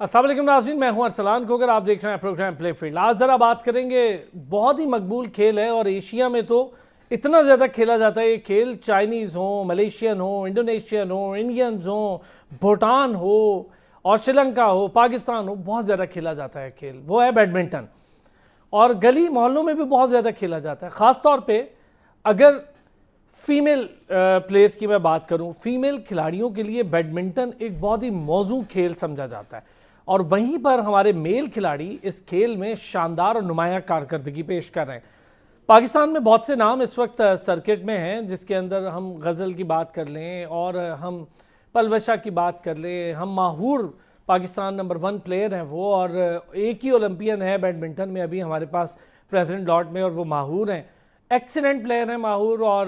अस्सलाम वालेकुम नाज़रीन, मैं हूं अरसलान खोकर। आप देख रहे हैं प्रोग्राम प्ले फील्ड। आज ज़रा बात करेंगे, बहुत ही मकबूल खेल है और एशिया में तो इतना ज़्यादा खेला जाता है ये खेल। चाइनीज़ हो, मलेशियन हो, इंडोनेशियन हो, इंडियंस हो, भूटान हो और श्रीलंका हो, पाकिस्तान हो, बहुत ज़्यादा खेला जाता है खेल। वो है बैडमिंटन। और गली मोहल्लों में भी बहुत ज़्यादा खेला जाता है। ख़ास तौर पर अगर फीमेल प्लेयर्स की मैं बात करूं, फीमेल खिलाड़ियों के लिए बैडमिंटन एक बहुत ही मौजू खेल समझा जाता है। और वहीं पर हमारे मेल खिलाड़ी इस खेल में शानदार और नुमायां कारकर्दगी पेश कर रहे हैं। पाकिस्तान में बहुत से नाम इस वक्त सर्किट में हैं, जिसके अंदर हम गज़ल की बात कर लें और हम पलवशा की बात कर लें, हम माहूर पाकिस्तान नंबर 1 प्लेयर हैं वो, और एक ही ओलंपियन है बैडमिंटन में अभी हमारे पास प्रेजेंट लॉट में, और वो माहूर हैं। एक्सीलेंट प्लेयर हैं माहूर, और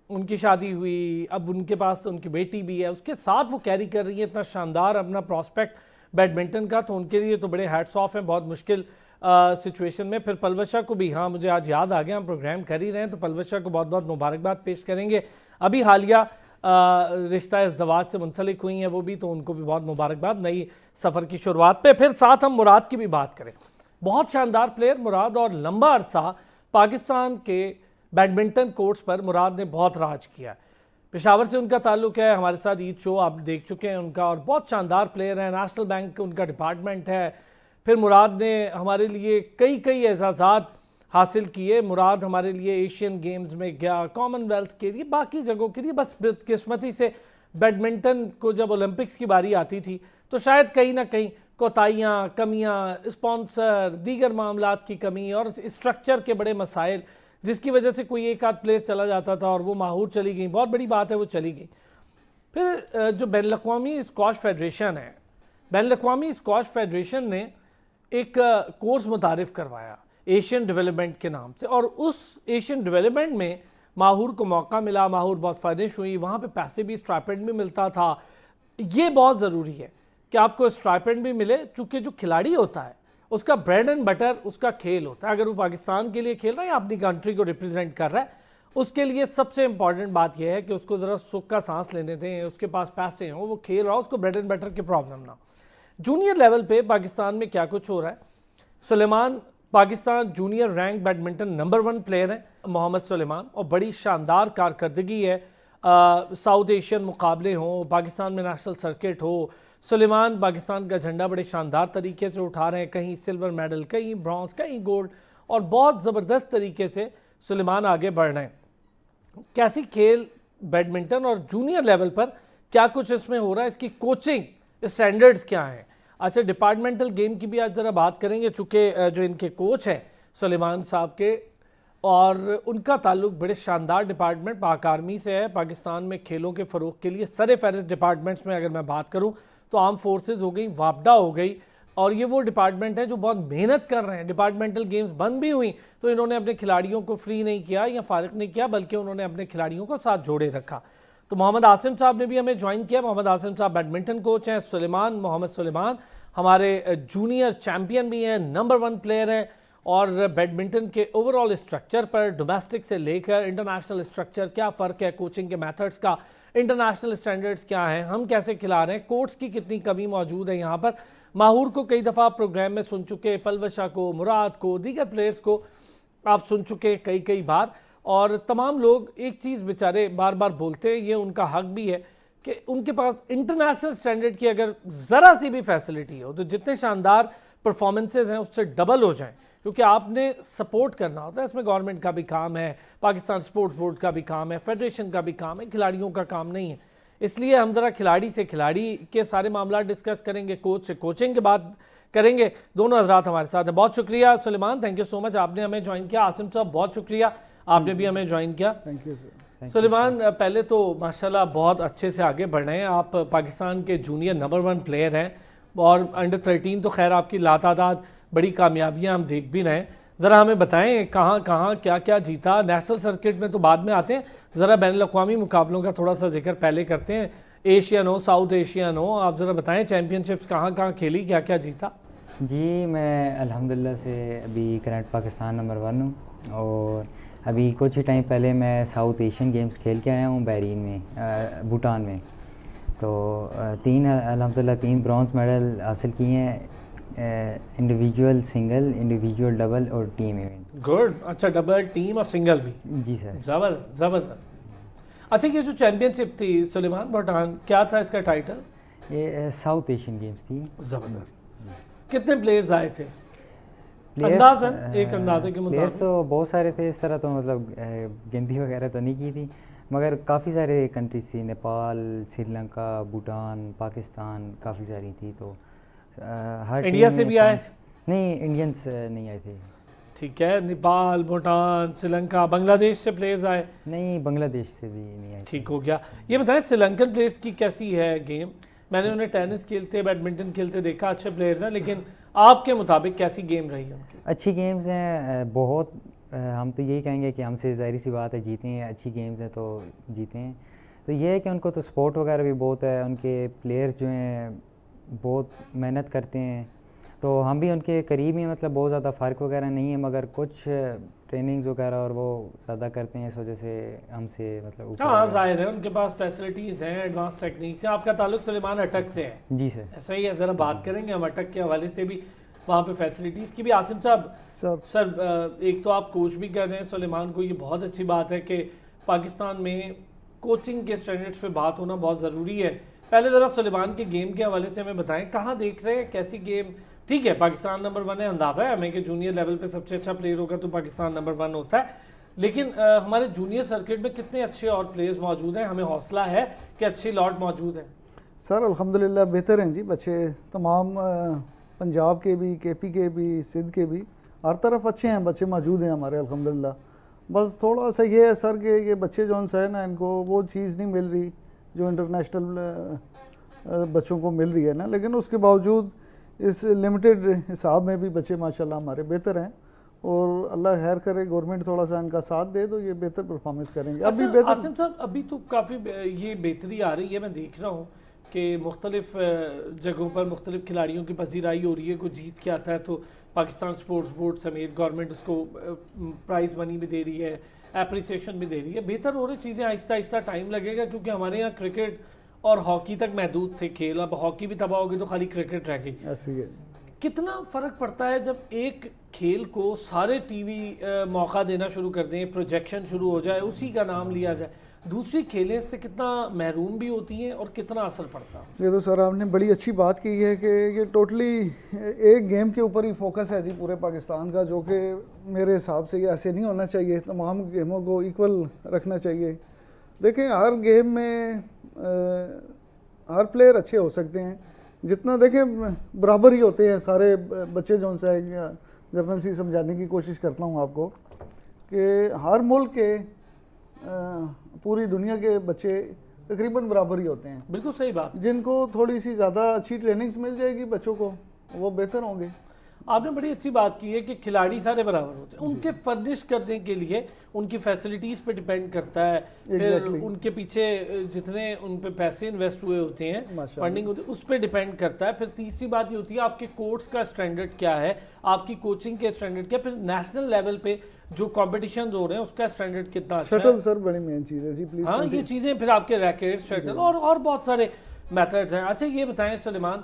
उनकी शादी हुई, अब उनके पास उनकी बेटी भी है, उसके साथ वो कैरी कर रही है इतना शानदार अपना प्रॉस्पेक्ट बैडमिंटन का। तो उनके लिए तो बड़े हैट्स ऑफ हैं, बहुत मुश्किल सिचुएशन में। फिर पलवशा को भी, हाँ मुझे आज याद आ गया, हम प्रोग्राम कर ही रहे हैं तो पलवशा को बहुत बहुत मुबारकबाद पेश करेंगे। अभी हालिया रिश्ता इज़्दवाज से मुंसलिक हुई हैं वो भी, तो उनको भी बहुत मुबारकबाद नई सफ़र की शुरुआत पे। फिर साथ हम मुराद की भी बात करें, बहुत शानदार प्लेयर मुराद, और लंबा अरसा पाकिस्तान के बैडमिंटन कोर्ट्स पर मुराद ने बहुत राज किया है। पेशावर से उनका ताल्लुक है, हमारे साथ ईद शो आप देख चुके हैं उनका, और बहुत शानदार प्लेयर है। नेशनल बैंक उनका डिपार्टमेंट है। फिर मुराद ने हमारे लिए कई कई एजाज़ात हासिल किए। मुराद हमारे लिए एशियन गेम्स में गया, कॉमनवेल्थ के लिए, बाकी जगहों के लिए। बस बदकिस्मती से बैडमिंटन को जब ओलंपिक्स की बारी आती थी तो शायद कहीं ना कहीं कोताहियाँ, कमियाँ, स्पॉन्सर, दीगर मामलात की कमी और स्ट्रक्चर के बड़े मसाइल, जिसकी वजह से कोई एक आध प्लेयर चला जाता था, और वो माहूर चली गई, बहुत बड़ी बात है वो चली गई। फिर जो बैन अवी स्क्वाश फेडरेशन है, बैन अवी स्क्वाश फेडरेशन ने एक कोर्स मुतारिफ करवाया एशियन डेवलपमेंट के नाम से, और उस एशियन डेवलपमेंट में माहूर को मौका मिला। माहूर बहुत फायदेश हुई, वहाँ पे पैसे भी, स्टाइपेंड भी मिलता था। ये बहुत ज़रूरी है कि आपको स्टाइपेंड भी मिले, चूँकि जो खिलाड़ी होता है उसका ब्रेड एंड बटर उसका खेल होता है। अगर वो पाकिस्तान के लिए खेल रहा है या अपनी कंट्री को रिप्रेजेंट कर रहा है, उसके लिए सबसे इंपॉर्टेंट बात यह है कि उसको ज़रा सुख का सांस लेने दें, उसके पास पैसे हों, वो खेल रहा हो, उसको ब्रेड एंड बटर की प्रॉब्लम ना। जूनियर लेवल पे पाकिस्तान में क्या कुछ हो रहा है। Suleman Pakistan junior rank badminton number 1 player है, मोहम्मद सुलेमान, और बड़ी शानदार कारकर्दगी है। साउथ एशियन मुकाबले हों, पाकिस्तान में नेशनल सर्किट हो, सुलेमान पाकिस्तान का झंडा बड़े शानदार तरीके से उठा रहे हैं। कहीं सिल्वर मेडल, कहीं ब्रॉन्ज, कहीं गोल्ड, और बहुत ज़बरदस्त तरीके से सुलेमान आगे बढ़ रहे हैं। कैसी खेल बैडमिंटन और जूनियर लेवल पर क्या कुछ इसमें हो रहा है, इसकी कोचिंग स्टैंडर्ड्स क्या हैं। अच्छा, डिपार्टमेंटल गेम की भी आज ज़रा बात करेंगे, चूँकि जो इनके कोच हैं सुलेमान साहब के, और उनका ताल्लुक बड़े शानदार डिपार्टमेंट पाक आर्मी से है। पाकिस्तान में खेलों के फ़रोग के लिए सर फहरिस्त डिपार्टमेंट्स में अगर मैं बात करूं तो आर्म फोर्सेस हो गई, वापडा हो गई, और ये वो डिपार्टमेंट है जो बहुत मेहनत कर रहे हैं। डिपार्टमेंटल गेम्स बंद भी हुई तो इन्होंने अपने खिलाड़ियों को फ्री नहीं किया या फारिग नहीं किया, बल्कि उन्होंने अपने खिलाड़ियों को साथ जोड़े रखा। तो मोहम्मद आसिम साहब ने भी हमें ज्वाइन किया। मोहम्मद आसिम साहब बैडमिंटन कोच हैं। सुलेमान, मोहम्मद सुलेमान हमारे जूनियर चैम्पियन भी हैं, नंबर 1 प्लेयर हैं, और बैडमिंटन के ओवरऑल स्ट्रक्चर पर डोमेस्टिक से लेकर इंटरनेशनल स्ट्रक्चर क्या फ़र्क है, कोचिंग के मेथड्स का, इंटरनेशनल स्टैंडर्ड्स क्या हैं, हम कैसे खिला रहे हैं, कोर्ट्स की कितनी कमी मौजूद है यहाँ पर। माहूर को कई दफ़ा प्रोग्राम में सुन चुके, पलवशा को, मुराद को, दीगर प्लेयर्स को आप सुन चुके कई कई बार। और तमाम लोग एक चीज़ बेचारे बार बार बोलते हैं, ये उनका हक भी है कि उनके पास इंटरनेशनल स्टैंडर्ड की अगर ज़रा सी भी फैसिलिटी हो तो जितने शानदार परफॉर्मेंसेज हैं उससे डबल हो जाएं, क्योंकि आपने सपोर्ट करना होता है। इसमें गवर्नमेंट का भी काम है, पाकिस्तान स्पोर्ट्स बोर्ड का भी काम है, फेडरेशन का भी काम है, खिलाड़ियों का काम नहीं है। इसलिए हम ज़रा खिलाड़ी से खिलाड़ी के सारे मामला डिस्कस करेंगे, कोच से कोचिंग के बाद करेंगे। दोनों हजरात हमारे साथ हैं। बहुत शुक्रिया Suleman, thank you so much, आपने हमें ज्वाइन किया। आसिम साहब बहुत शुक्रिया, आपने भी हमें ज्वाइन किया। Thank you sir. सुलेमान, पहले तो माशाल्लाह बहुत अच्छे से आगे बढ़ रहे हैं। आप पाकिस्तान के जूनियर नंबर 1 प्लेयर हैं, और अंडर 13 तो खैर आपकी लातादाद बड़ी कामयाबियां हम देख भी रहे हैं। ज़रा हमें बताएं कहाँ कहाँ क्या क्या जीता। नेशनल सर्किट में तो बाद में आते हैं, ज़रा बैन अवी मुकाबलों का थोड़ा सा जिक्र पहले करते हैं। एशियन हो, साउथ एशियन हो, आप ज़रा बताएं चैम्पियनशिप्स कहाँ कहाँ खेली, क्या क्या जीता। जी, मैं अल्हम्दुलिल्लाह से अभी करंट पाकिस्तान नंबर 1 हूँ, और अभी कुछ ही टाइम पहले मैं साउथ एशियन गेम्स खेल के आया हूँ बहरीन में, भूटान में। तो तीन अल्हम्दुलिल्लाह 3 ब्रॉन्ज़ मेडल हासिल किए हैं, इंडिविजुअल सिंगल, इंडिविजुअल डबल और टीम इवेंट। गुड, अच्छा डबल, टीम और सिंगल भी, जी सर। जबरदस्त जबरदस्त। अच्छा ये जो चैंपियनशिप थी सुलेमान भूटान, क्या था इसका टाइटल? ये साउथ एशियन गेम्स थी। जबरदस्त। कितने प्लेयर्स आए थे प्लेयर्स अंदाजन, एक अंदाजे के प्लेयर्स मुताबिक? तो बहुत सारे थे, इस तरह तो मतलब गिनती वगैरह तो नहीं की थी, मगर काफ़ी सारे कंट्रीज थी, नेपाल, श्रीलंका, भूटान, पाकिस्तान, काफ़ी सारी थी। तो हर इंडिया टीम से में भी आए? नहीं, इंडियंस नहीं आए थे। ठीक है, नेपाल, भूटान, श्रीलंका, बांग्लादेश से प्लेयर्स आए? नहीं, बांग्लादेश से भी नहीं आए थे। ठीक हो गया। ये बताएं श्रीलंकन प्लेयर्स की कैसी है गेम? मैंने उन्हें टेनिस खेलते, बैडमिंटन खेलते देखा, अच्छे प्लेयर्स हैं, लेकिन आपके मुताबिक कैसी गेम रही उनकी? अच्छी गेम्स हैं बहुत। हम तो यही कहेंगे कि हमसे ज़ाहिर सी बात है जीते हैं, अच्छी गेम्स हैं तो जीते हैं। तो ये है कि उनको तो सपोर्ट वगैरह भी बहुत है, उनके प्लेयर्स जो हैं बहुत मेहनत करते हैं, तो हम भी उनके करीब ही हैं, मतलब बहुत ज़्यादा फ़र्क वगैरह नहीं है, मगर कुछ ट्रेनिंग्स वगैरह और वो ज़्यादा करते हैं, इस वजह से हमसे मतलब ऊपर हाँ है। जाहिर है उनके पास फैसिलिटीज़ हैं, एडवांस टेक्निक्स हैं। आपका ताल्लुक सुलेमान अटक से है? जी सर। ऐसा ही है, ज़रा बात करेंगे हम अटक के हवाले से भी, वहाँ पे फैसिलिटीज़ की भी। आसिम साहब सर, एक तो आप कोच भी कर रहे हैं सुलेमान को, ये बहुत अच्छी बात है कि पाकिस्तान में कोचिंग के स्टैंडर्ड्स पे बात होना बहुत ज़रूरी है। पहले ज़रा सुलेमान के गेम के हवाले से हमें बताएं, कहाँ देख रहे हैं, कैसी गेम? ठीक है पाकिस्तान नंबर 1 है, अंदाज़ा है हमें कि जूनियर लेवल पे सबसे अच्छा प्लेयर होगा तो पाकिस्तान नंबर 1 होता है, लेकिन हमारे जूनियर सर्किट में कितने अच्छे और प्लेयर्स मौजूद हैं? हमें हौसला है कि अच्छे लॉट मौजूद हैं? सर अल्हम्दुलिल्लाह बेहतर हैं जी बच्चे, तमाम पंजाब के भी, केपी के भी, सिंध के भी, हर तरफ अच्छे हैं बच्चे मौजूद हैं हमारे अल्हम्दुलिल्लाह। बस थोड़ा सा ये है सर कि ये बच्चे जो है ना, इनको वो चीज़ नहीं मिल रही जो इंटरनेशनल बच्चों को मिल रही है ना, लेकिन उसके बावजूद इस लिमिटेड हिसाब में भी बच्चे माशाल्लाह हमारे बेहतर हैं, और अल्लाह खैर करे, गवर्नमेंट थोड़ा सा इनका साथ दे तो ये बेहतर परफॉर्मेंस करेंगे। अच्छा, अभी बेहतर आसिम साहब अभी तो काफ़ी ये बेहतरी आ रही है, मैं देख रहा हूँ कि मुख्तलिफ जगहों पर मुख्तलिफ खिलाड़ियों की पजीराई हो रही है, कोई जीत के आता है तो पाकिस्तान स्पोर्ट्स बोर्ड समेत गवर्नमेंट उसको प्राइज़ मनी भी दे रही है, एप्रिसिएशन भी दे रही है, बेहतर हो रही चीज़ें। आहिस्ता आहिस्ता टाइम लगेगा, क्योंकि हमारे यहाँ क्रिकेट और हॉकी तक महदूद थे खेल, अब हॉकी भी तबाह होगी तो खाली क्रिकेट रह गई। ऐसी है। कितना फ़र्क पड़ता है जब एक खेल को सारे टीवी मौका देना शुरू कर दें, प्रोजेक्शन शुरू हो जाए, उसी का नाम लिया जाए, दूसरी खेलें से कितना महरूम भी होती हैं और कितना असर पड़ता है? ये तो सर आपने बड़ी अच्छी बात की है कि ये टोटली एक गेम के ऊपर ही फोकस है जी पूरे पाकिस्तान का, जो कि मेरे हिसाब से ये ऐसे नहीं होना चाहिए, तमाम गेमों को इक्वल रखना चाहिए। देखें हर गेम में हर प्लेयर अच्छे हो सकते हैं, जितना देखें बराबर ही होते हैं सारे बच्चे। जो सा जर्नल सी समझाने की कोशिश करता हूँ आपको कि हर मुल्क के पूरी दुनिया के बच्चे तकरीबन बराबर ही होते हैं। बिल्कुल सही बात। जिनको थोड़ी सी ज़्यादा अच्छी ट्रेनिंग्स मिल जाएगी बच्चों को, वो बेहतर होंगे। आपने बड़ी अच्छी बात की है कि खिलाड़ी सारे बराबर होते हैं, उनके फर्निश करने के लिए उनकी फैसिलिटीज़ पे डिपेंड करता है, फिर उनके पीछे जितने उन पे पैसे इन्वेस्ट हुए होते हैं, फंडिंग होती है, उस पर डिपेंड करता है। फिर तीसरी बात ये होती है आपके कोर्स का स्टैंडर्ड क्या है, आपकी कोचिंग के स्टैंडर्ड क्या, फिर नेशनल लेवल पे जो कॉम्पिटिशन हो रहे हैं उसका स्टैंडर्ड कितना अच्छा है। शटल सर बड़ी मेन चीज़ है जी, प्लीज। हाँ ये चीज़ें, फिर आपके रैकेट, शटल और बहुत सारे मेथड्स हैं। अच्छा ये बताएं सुलेमान,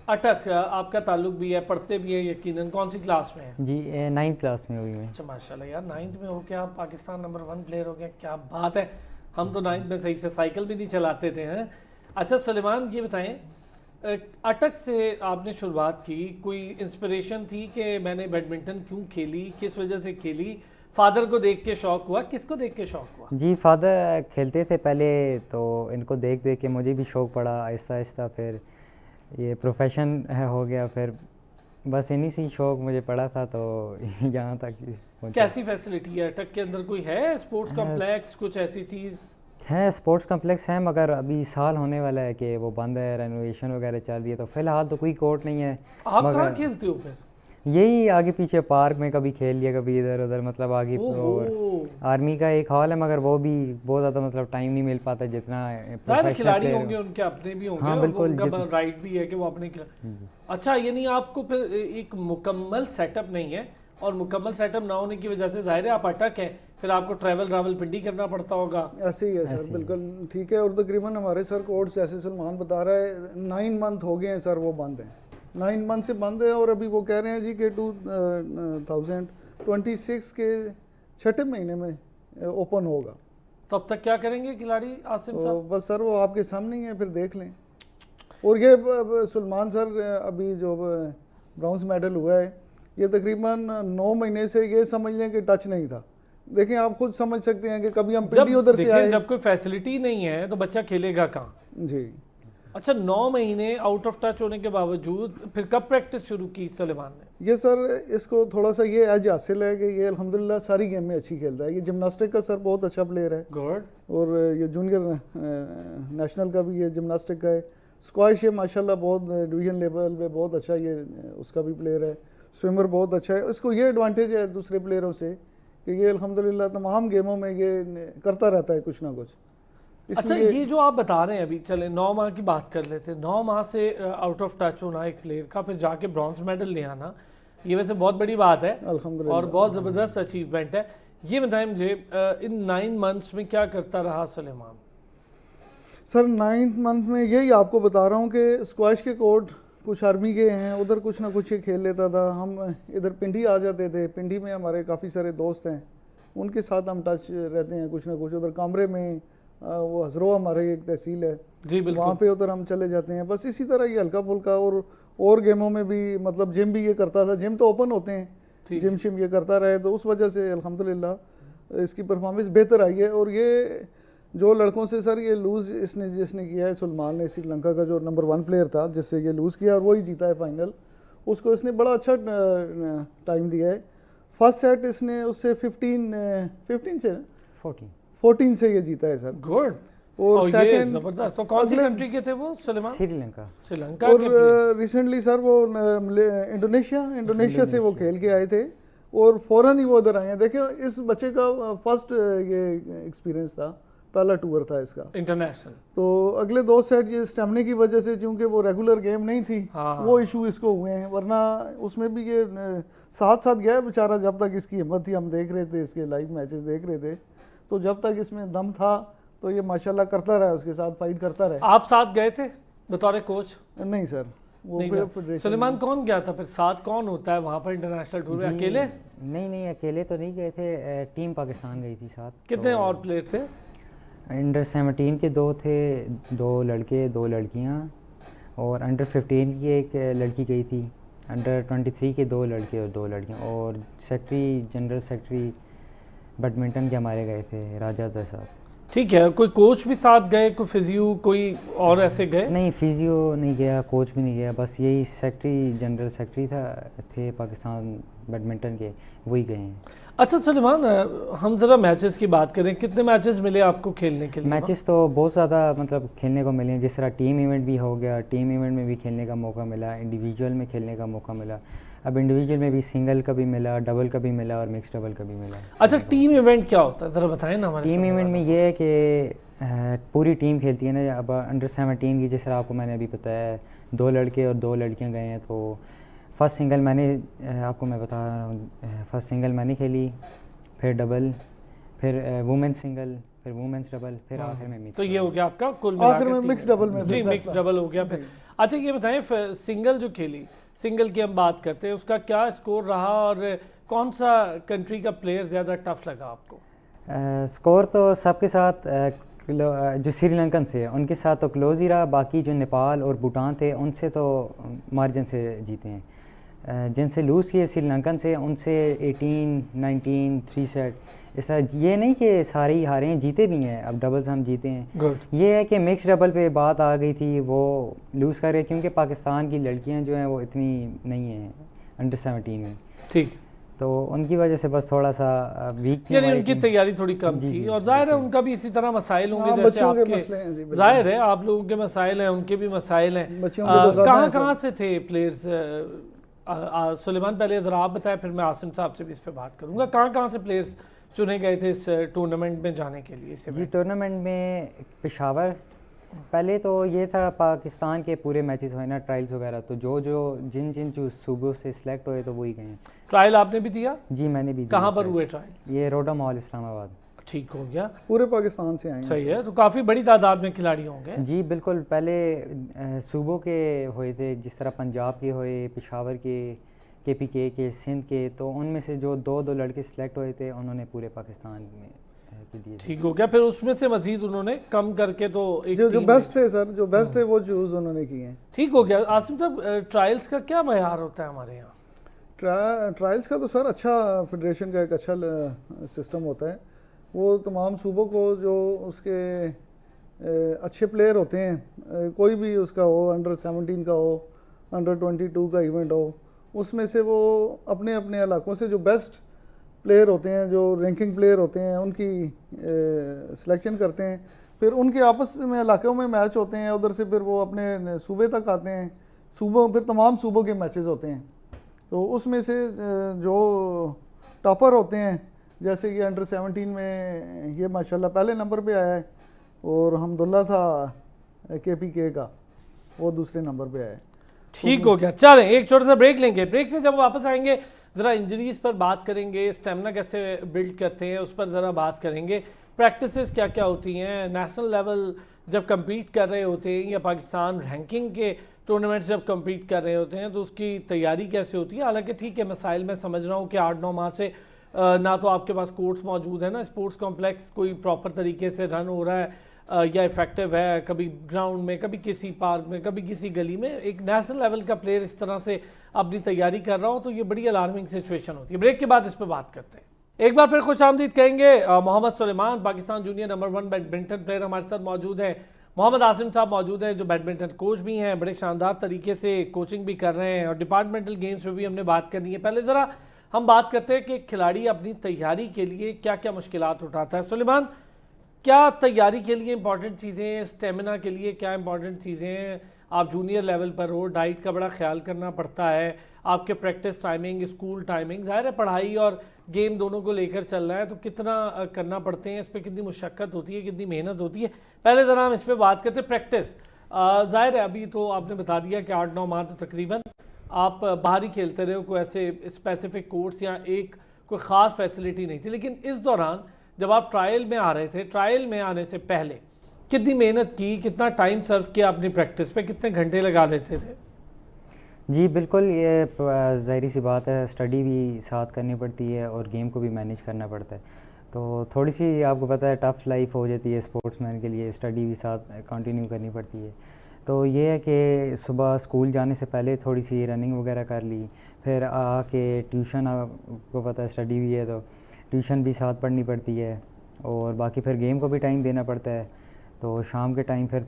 अटक आपका ताल्लुक भी है, पढ़ते भी हैं यकीनन, कौन सी क्लास में है? जी 9th क्लास में हुई मैं। अच्छा माशाल्लाह यार, 9th में हो के आप पाकिस्तान नंबर 1 प्लेयर हो गया, क्या बात है। हम तो 9th में सही से साइकिल भी नहीं चलाते थे हैं। अच्छा सुलेमान ये बताएं, अटक से आपने शुरुआत की, कोई इंस्पिरेशन थी कि मैंने बैडमिंटन क्यों खेली, किस वजह से खेली? फादर को देख के शौक हुआ, किसको देख के शौक हुआ? जी फादर खेलते थे पहले, तो इनको देख देख के मुझे भी शौक पड़ा, आहिस्ता आहिस्ता फिर ये प्रोफेशन हो गया, फिर बस इन्हीं से शौक मुझे पड़ा था तो यहाँ तक पहुंचा। कैसी फैसिलिटी है अटक के अंदर? कोई है स्पोर्ट्स कॉम्प्लेक्स, कुछ ऐसी चीज़ है? स्पोर्ट्स कॉम्प्लेक्स है, मगर अभी साल होने वाला है कि वो बंद है, रेनोवेशन वगैरह चल रही है, तो फिलहाल तो कोई कोर्ट नहीं है। आप कहाँ खेलते हो फिर? यही आगे पीछे पार्क में कभी खेल लिया, कभी इधर उधर, मतलब आगे आर्मी का एक हॉल है, मगर वो भी बहुत ज़्यादा मतलब टाइम नहीं मिल पाता जितना सारे खिलाड़ी होंगे, उनके अपने भी होंगे। हाँ बिल्कुल, राइट भी है कि वो अपने अच्छा यानी आपको फिर एक मुकम्मल सेटअप नहीं है, और मुकम्मल सेटअप ना होने की वजह से जाहिर है आप अटक है, फिर आपको ट्रैवल रावलपिंडी करना पड़ता होगा। ऐसे ही है सर, बिल्कुल ठीक है। और तकरीबन हमारे सर कोर्स जैसे सलमान बता रहा है 9 मंथ हो गए हैं सर, वो बंद हैं, 9 मंथ से बंद है। और अभी वो कह रहे हैं जी कि 2026 के छठे महीने में ओपन होगा। तो अब तक क्या करेंगे खिलाड़ी आसिम तो साहब? बस सर वो आपके सामने ही है, फिर देख लें। और ये सलमान सर अभी जो ब्रॉन्ज मेडल हुआ है, ये तकरीबन 9 महीने से ये समझ लें कि टच नहीं था। देखें आप खुद समझ सकते हैं कि कभी हम पिंडी उधर से आए, जब कोई फैसिलिटी नहीं है तो बच्चा खेलेगा कहाँ? जी। अच्छा, 9 महीने आउट ऑफ टच होने के बावजूद फिर कब प्रैक्टिस शुरू की सलेमान ने? ये सर इसको थोड़ा सा ये एज हासिल है कि ये अल्हम्दुलिल्लाह सारी गेम में अच्छी खेलता है। ये जिमनास्टिक का सर बहुत अच्छा प्लेयर है, गुड। और ये जूनियर नेशनल का भी ये जिमनास्टिक का है। स्क्वाश है माशाल्लाह, बहुत डिवीजन लेवल पे बहुत अच्छा ये उसका भी प्लेयर है। स्विमर बहुत अच्छा है। इसको ये एडवांटेज है दूसरे प्लेयरों से कि ये अल्हम्दुलिल्लाह तमाम गेमों में ये करता रहता है कुछ ना कुछ। अच्छा, ये जो आप बता रहे हैं अभी, चले 9 माह की बात कर लेते हैं। 9 माह से आउट ऑफ टच होना एक प्लेयर का, फिर जाके ब्रॉन्ज मेडल ले आना, ये वैसे बहुत बड़ी बात है अल्हम्दुलिल्लाह, और बहुत ज़बरदस्त अचीवमेंट है। ये बताएं मुझे, इन 9 मंथ्स में क्या करता रहा सलेमान? सर 9th मंथ में यही आपको बता रहा हूँ कि स्क्वाश के कोर्ट कुछ आर्मी के हैं, उधर कुछ ना कुछ ये खेल लेता था। हम इधर पिंडी आ जाते थे, पिंडी में हमारे काफ़ी सारे दोस्त हैं, उनके साथ हम टच रहते हैं कुछ ना कुछ। उधर कामरे में वो हजरो हमारे एक तहसील है जी बिल्कुल, वहाँ पे उधर हम चले जाते हैं। बस इसी तरह ये हल्का फुल्का। और गेमों में भी मतलब जिम भी ये करता था, जिम तो ओपन होते हैं, जिम शिम ये करता रहे, तो उस वजह से अल्हम्दुलिल्लाह इसकी परफॉर्मेंस बेहतर आई है। और ये जो लड़कों से सर ये लूज़ जिसने किया है, सलमान ने, श्रीलंका का जो नंबर 1 प्लेयर था जिससे ये लूज़ किया और वही जीता है फाइनल, उसको इसने बड़ा अच्छा टाइम दिया है। फर्स्ट सेट इसने उससे 15 से 14 से ये जीता है सर। गुड। और ये सेकंड जबरदस्त। तो कौन सी कंट्री के थे वो सलेमान? श्रीलंका। श्रीलंका के player। और रिसेंटली सर वो इंडोनेशिया से वो खेल के आए थे और फौरन ही वो उधर आए हैं। देखिए इस बच्चे का फर्स्ट ये एक्सपीरियंस था, पहला टूर था इसका इंटरनेशनल। तो अगले 2 सेट ये स्टेमिना की वजह से, चूंकि वो रेगुलर गेम नहीं थी, हाँ। वो इशू इसको हुए हैं। वरना उसमें भी ये साथ साथ गया बेचारा, जब तक इसकी हिम्मत थी। हम देख रहे थे इसके लाइव मैचेस देख रहे थे, तो जब तक इसमें दम था तो ये माशाल्लाह करता रहा, उसके साथ फाइट करता रहा। आप साथ गए थे बतौर कोच? नहीं सर, वो नहीं फिर था। फेडरेशन सलेमान कौन गया था फिर साथ? कौन होता है वहाँ पर इंटरनेशनल टूर में? अकेले? नहीं अकेले तो नहीं गए थे, टीम पाकिस्तान गई थी साथ। कितने और प्लेयर थे? अंडर 17 के 2 थे, 2 लड़के 2 लड़कियां, और अंडर 15 की एक लड़की गई थी, अंडर 23 के 2 लड़के और 2 लड़कियां, और जनरल सेक्रेटरी बैडमिंटन के हमारे गए थे, राजा साहब। ठीक है। कोई कोच भी साथ गए, कोई फिजियो, कोई और ऐसे गए? नहीं, फिजियो नहीं गया, कोच भी नहीं गया, बस यही जनरल सेक्रेटरी थे पाकिस्तान बैडमिंटन के, वही गए हैं। अच्छा सलेमान, हम ज़रा मैचेस की बात करें। कितने मैचेस मिले आपको खेलने के लिए? मैचेस तो बहुत ज़्यादा मतलब खेलने को मिले हैं। जिस तरह टीम इवेंट भी हो गया, टीम इवेंट में भी खेलने का मौका मिला, इंडिविजुअल में खेलने का मौका मिला। अब इंडिविजुअल में भी सिंगल का भी मिला, डबल का भी मिला और मिक्स डबल का भी मिला। अच्छा, टीम इवेंट क्या होता है ज़रा बताएं ना हमारे। टीम इवेंट में ये है कि पूरी टीम खेलती है ना। अब अंडर 17 की जिस तरह आपको मैंने अभी बताया, 2 लड़के और 2 लड़कियाँ गए हैं। तो फर्स्ट सिंगल मैंने आपको मैं बता रहा हूँ, फर्स्ट सिंगल मैंने खेली, फिर डबल, फिर वुमेन्स सिंगल, फिर वुमेन्स डबल, फिर आखिर में मिक्स। तो ये हो गया आपका कुल आखिर में मिक्स डबल में। जी, मिक्स डबल हो गया फिर। अच्छा ये बताएं, सिंगल जो खेली, सिंगल की हम बात करते हैं, उसका क्या स्कोर रहा और कौन सा कंट्री का प्लेयर ज़्यादा टफ लगा आपको? स्कोर तो सबके साथ जो श्रीलंकन से उनके साथ तो क्लोज ही रहा। बाकी जो नेपाल और भूटान थे उनसे तो मार्जिन से जीते हैं। जिनसे लूज़ किए श्रीलंकन से, उनसे 18, 19, 3 सेट। इस तरह ये नहीं कि सारे ही हारे हैं, जीते भी हैं। अब डबल्स हम जीते हैं। गुड। ये है कि मिक्स डबल पे बात आ गई थी, वो लूज़ कर रहे क्योंकि पाकिस्तान की लड़कियां जो हैं वो इतनी नहीं हैं अंडर 17 में। ठीक। तो उनकी वजह से बस थोड़ा सा वीक थी, यानी उनकी तैयारी थोड़ी कम जी, थी। जी, और जाहिर है उनका भी इसी तरह मसाइल होंगे जैसे बच्चों के आपके। मसले हैं जी, बिल्कुल। जाहिर है आप लोगों के मसाइल हैं, उनके भी मसाइल हैं। बच्चों के तो ज़्यादा कहाँ हैं कहाँ से थे प्लेयर्स? सुलेमान पहले ज़रा आप बताएं, फिर मैं आसिम साहब से भी इस पर बात करूँगा। कहाँ से प्लेयर्स चुने गए थे इस टूर्नामेंट में जाने के लिए? जी, टूर्नामेंट में पेशावर पहले तो ये था पाकिस्तान के पूरे मैचेस हुए ना ट्रायल्स वगैरह, तो जो जो जिन सूबों से सिलेक्ट हुए तो वही गए हैं। ट्रायल आपने भी दिया? जी मैंने भी कहाँ दिए पर हुए ट्रायल्स। ट्रायल? ये रोडा मॉल इस्लामाबाद। ठीक हो गया, पूरे पाकिस्तान से आए हैं। सही है, तो काफ़ी बड़ी तादाद में खिलाड़ी होंगे। जी बिल्कुल, पहले सूबों के हुए थे, जिस तरह पंजाब के हुए, पेशावर के पी के सिंध के, तो उनमें से जो दो लड़के सिलेक्ट हुए थे उन्होंने पूरे पाकिस्तान में के दिए थे। ठीक हो गया, फिर उसमें से मजीद उन्होंने कम करके तो एक जो टीम बेस्ट थे सर, जो बेस्ट थे वो चूज उन्होंने किए हैं। ठीक हो गया। आसिम साहब, ट्रायल्स का क्या मयार होता है हमारे यहाँ? ट्रायल्स का तो सर अच्छा फेडरेशन का एक अच्छा सिस्टम होता है। वो तमाम सूबों को जो उसके अच्छे प्लेयर होते हैं, कोई भी उसका हो, अंडर 17 का हो, अंडर 22 का इवेंट हो, उसमें से वो अपने अपने इलाकों से जो बेस्ट प्लेयर होते हैं, जो रैंकिंग प्लेयर होते हैं, उनकी सिलेक्शन करते हैं। फिर उनके आपस में इलाकों में मैच होते हैं, उधर से फिर वो अपने सूबे तक आते हैं। सूबों फिर तमाम सूबों के मैचेस होते हैं, तो उसमें से जो टॉपर होते हैं, जैसे कि अंडर 17 में ये माशाल्लाह पहले नंबर पे आया है, और हमदुल्ला था के का, वो दूसरे नंबर पे आया है। ठीक हो गया। चलें एक छोटा सा ब्रेक लेंगे, ब्रेक से जब वापस आएंगे ज़रा इंजरीज पर बात करेंगे, स्टेमिना कैसे बिल्ड करते हैं उस पर ज़रा बात करेंगे, प्रैक्टिसेस क्या क्या होती हैं, नेशनल लेवल जब compete कर रहे होते हैं या पाकिस्तान रैंकिंग के टूर्नामेंट्स जब compete कर रहे होते हैं तो उसकी तैयारी कैसे होती है। हालांकि ठीक है, मसाइल मैं समझ रहा हूँ कि 8-9 माह से ना तो आपके पास कोर्ट्स मौजूद है, ना स्पोर्ट्स कॉम्प्लेक्स कोई प्रॉपर तरीके से रन हो रहा है या इफेक्टिव है, कभी ग्राउंड में, कभी किसी पार्क में, कभी किसी गली में एक नेशनल लेवल का प्लेयर इस तरह से अपनी तैयारी कर रहा हो तो ये बड़ी अलार्मिंग सिचुएशन होती है। ब्रेक के बाद इस पर बात करते हैं। एक बार फिर खुश आमदीद कहेंगे। Mohammad Suleman, Pakistan junior number 1 badminton player हमारे साथ मौजूद है। मोहम्मद आसिम साहब मौजूद हैं जो बैडमिंटन कोच भी हैं, बड़े शानदार तरीके से कोचिंग भी कर रहे हैं और डिपार्टमेंटल गेम्स में भी हमने बात करनी है। पहले ज़रा हम बात करते हैं कि खिलाड़ी अपनी तैयारी के लिए क्या क्या मुश्किलात उठाता है। सुलेमान, क्या तैयारी के लिए इंपॉर्टेंट चीज़ें हैं, स्टेमिना के लिए क्या इंपॉर्टेंट चीज़ें हैं? आप जूनियर लेवल पर हो, डाइट का बड़ा ख्याल करना पड़ता है, आपके प्रैक्टिस टाइमिंग, स्कूल टाइमिंग, ज़ाहिर है पढ़ाई और गेम दोनों को लेकर चल रहा है तो कितना करना पड़ते हैं, इस पर कितनी मुशक्क़त होती है, कितनी मेहनत होती है। पहले ज़रा हम इस पर बात करते हैं प्रैक्टिस। ज़ाहिर है अभी तो आपने बता दिया कि 8-9 माह तो तकरीबन आप बाहर ही खेलते रहे हो, कोई ऐसे स्पेसिफिक कोर्स या एक कोई ख़ास फैसिलिटी नहीं थी, लेकिन इस दौरान जब आप ट्रायल में आ रहे थे, ट्रायल में आने से पहले कितनी मेहनत की, कितना टाइम सर्व किया अपनी प्रैक्टिस पे, कितने घंटे लगा लेते थे? जी बिल्कुल, ये ज़ाहिर सी बात है, स्टडी भी साथ करनी पड़ती है और गेम को भी मैनेज करना पड़ता है, तो थोड़ी सी आपको पता है टफ़ लाइफ हो जाती है स्पोर्ट्समैन के लिए, स्टडी भी साथ कंटिन्यू करनी पड़ती है। तो ये है कि सुबह स्कूल जाने से पहले थोड़ी सी रनिंग वगैरह कर ली, फिर आके ट्यूशन, आपको पता है स्टडी भी है तो ट्यूशन भी साथ पढ़नी पड़ती है, और बाकी फिर गेम को भी टाइम देना पड़ता है, तो शाम के टाइम फिर